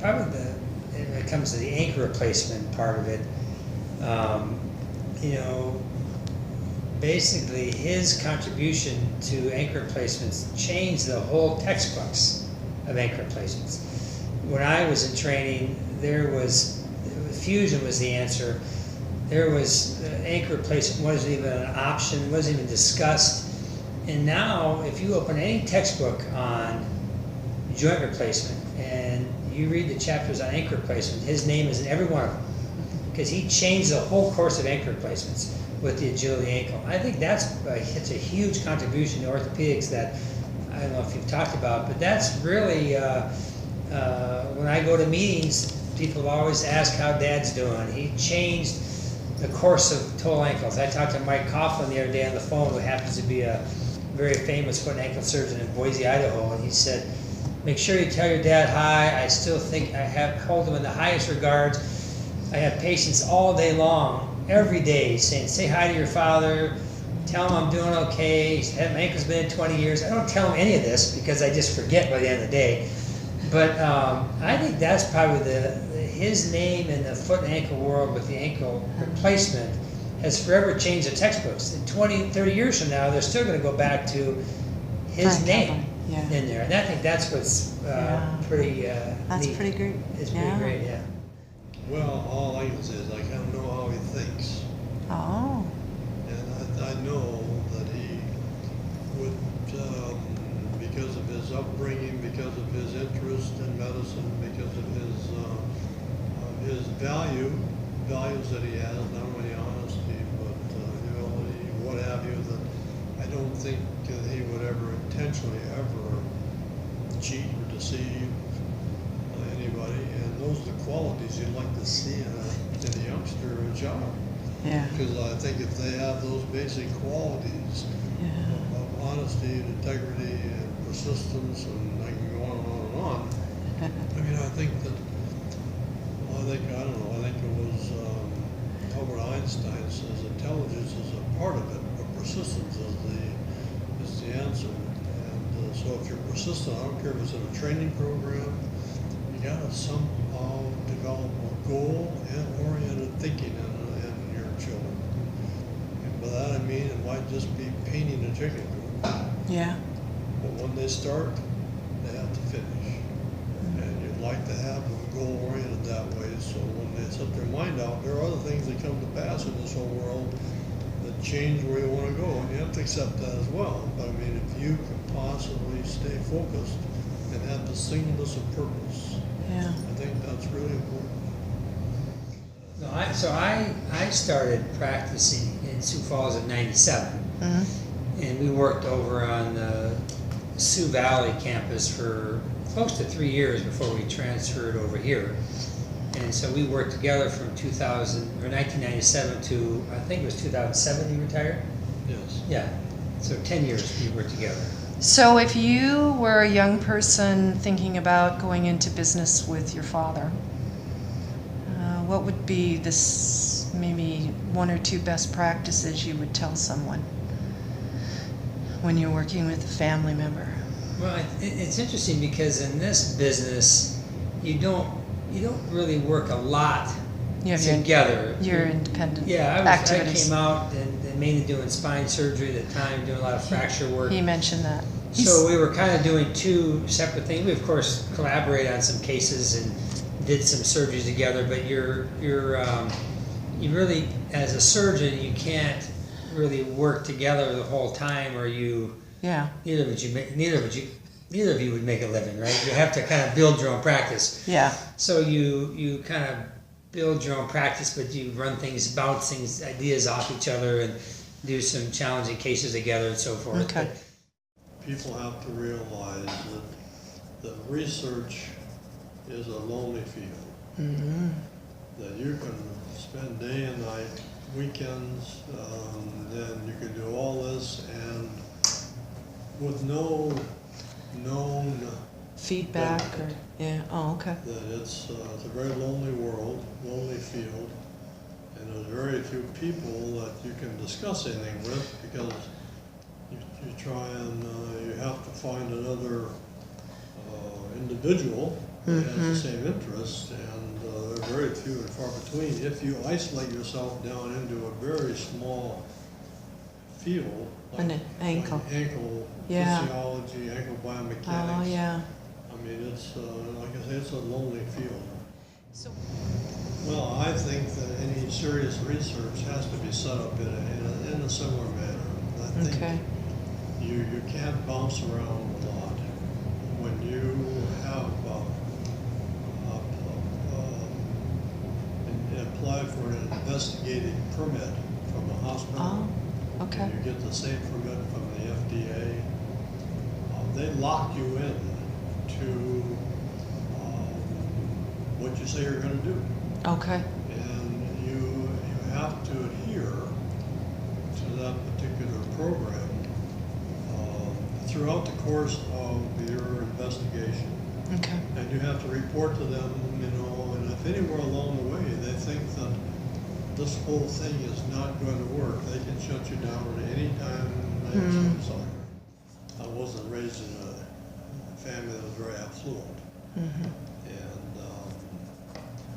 probably when it comes to the ankle replacement part of it, you know, basically his contribution to ankle replacements changed the whole textbooks of ankle replacements. When I was in training, there was, fusion was the answer. There was, ankle replacement wasn't even an option, wasn't even discussed. And now, if you open any textbook on joint replacement and you read the chapters on ankle replacement, his name is in every one of them, because he changed the whole course of ankle replacements with the agility ankle. I think it's a huge contribution to orthopedics that I don't know if you've talked about, but that's really, when I go to meetings, people always ask how Dad's doing. He changed the course of toe ankles. I talked to Mike Coughlin the other day on the phone, who happens to be a very famous foot and ankle surgeon in Boise, Idaho, and he said, make sure you tell your dad hi. I still think hold him in the highest regards. I have patients all day long, every day, saying, say hi to your father, tell him I'm doing okay. My ankle's been in 20 years. I don't tell him any of this because I just forget by the end of the day. But I think that's probably his name in the foot and ankle world with the ankle replacement has forever changed the textbooks. In 20, 30 years from now, they're still going to go back to his Frank name Alvine, in there. And I think that's what's pretty That's neat. pretty great. It's pretty great, yeah. Well, all I can say is I kind of know how he thinks. Oh. And I know that he would, because of his upbringing, because of his interest in medicine, because of his values that he has, not only honesty, but humility, what have you, that I don't think that he would ever intentionally ever cheat or deceive anybody. And those are the qualities you'd like to see in a youngster or a child. Yeah. Because I think if they have those basic qualities of honesty and integrity and persistence, and I can go on and on and on. I mean, I think that, I don't know, I think it was Albert Einstein says intelligence is a part of it, but persistence is the answer. And so if you're persistent, I don't care if it's in a training program, you gotta somehow develop a goal and oriented thinking in your children. And by that I mean it might just be painting a chicken coop. Yeah. But when they start, they have to finish. And you'd like to have them goal oriented that way, so when they set their mind out, there are other things that come to pass in this whole world that change where you want to go, and you have to accept that as well. But I mean, if you can possibly stay focused and have the singleness of purpose, Yeah. I think that's really important. No, I started practicing in Sioux Falls in '97, and we worked over on the Sioux Valley campus for close to 3 years before we transferred over here. And so we worked together from 1997 to, I think it was 2007 you retired? Yes. Yeah, so 10 years we worked together. So if you were a young person thinking about going into business with your father, what would be this maybe one or two best practices you would tell someone when you're working with a family member? Well, it's interesting because in this business, you don't really work a lot together. Your independent Yeah, activities. I came out and mainly doing spine surgery at the time, doing a lot of fracture work. He mentioned that. So we were kind of doing two separate things. We of course collaborated on some cases and did some surgeries together. But you really, as a surgeon, you can't really work together the whole time, or neither of you would make a living, right? You have to kind of build your own practice. Yeah. So you kind of build your own practice, but you run things, bounce things, ideas off each other, and do some challenging cases together and so forth. Okay. People have to realize that research is a lonely field. Mm-hmm. That you can spend day and night, weekends, then you can do all this, and with no known Feedback benefit. okay. That it's a very lonely world, lonely field, and there's very few people that you can discuss anything with, because you try and you have to find another individual that has the same interests, and they're very few and far between. If you isolate yourself down into a very small field, like An ankle. like ankle Yeah. physiology, ankle biomechanics. Oh, yeah. I mean, it's, like I say, it's a lonely field. So, Well, I think that any serious research has to be set up in a similar manner. I think okay. you can't bounce around a lot. When you have apply for an investigative permit from the hospital, Oh, okay. and you get the same permit from the FDA, they lock you in to what you say you're going to do. Okay. And you have to adhere to that particular program throughout the course of your investigation. Okay. And you have to report to them, and if anywhere along the way they think that this whole thing is not going to work, they can shut you down at any time they decide. I wasn't raised in a family that was very affluent. And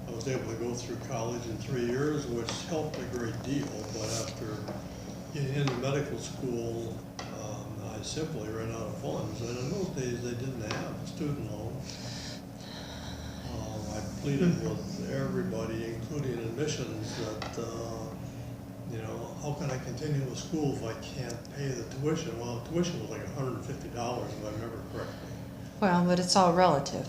I was able to go through college in 3 years, which helped a great deal, but after getting into medical school, I simply ran out of funds, and in those days they didn't have student loans. I pleaded with everybody, including admissions, that, how can I continue with school if I can't pay the tuition? Well, tuition was like $150, if I remember correctly. Well, but it's all relative.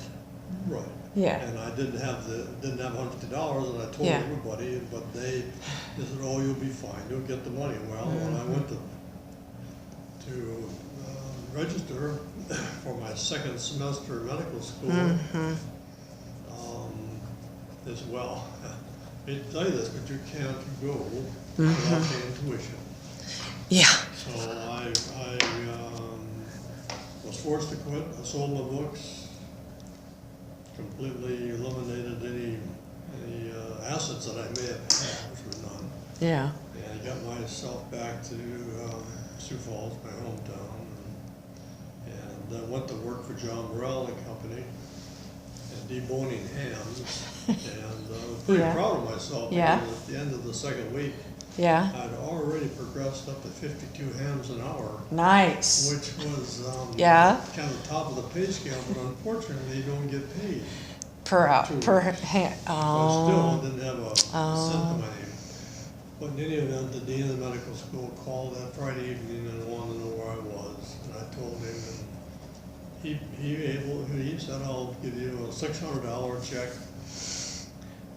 Right. Yeah. And I didn't have $150, and I told Yeah. everybody, but they said, "Oh, you'll be fine. You'll get the money." Well, when I went to register for my second semester of medical school, as well, I hate to tell you this, but you can't go without paying tuition. Yeah. So I was forced to quit. I sold my books, completely eliminated any assets that I may have had, which were none. Yeah. And I got myself back to Sioux Falls, my hometown, and went to work for John Morrell and Company, and deboning hams, and I was pretty Yeah. proud of myself. Yeah. Because at the end of the second week, Yeah. I'd already progressed up to 52 hams an hour, Nice. which was Yeah. kind of top of the pay scale, but unfortunately, you don't get paid. Per hour. Two Per weeks. hand. But Oh. still, I didn't have a cent Oh. to my name. But in any event, the dean of the medical school called that Friday evening and wanted to know where I was. And I told him, and he said, "I'll give you a $600 check,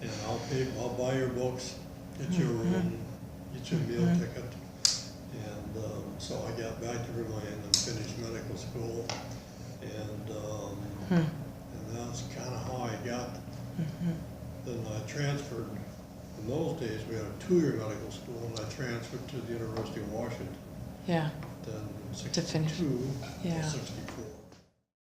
and I'll buy your books, get you a room, get you a meal ticket." And so I got back to Vermillion and finished medical school, and that's kind of how I got. Then I transferred. In those days, we had a 2-year medical school, and I transferred to the University of Washington. Yeah. Then To finish. 62 Yeah. to 64.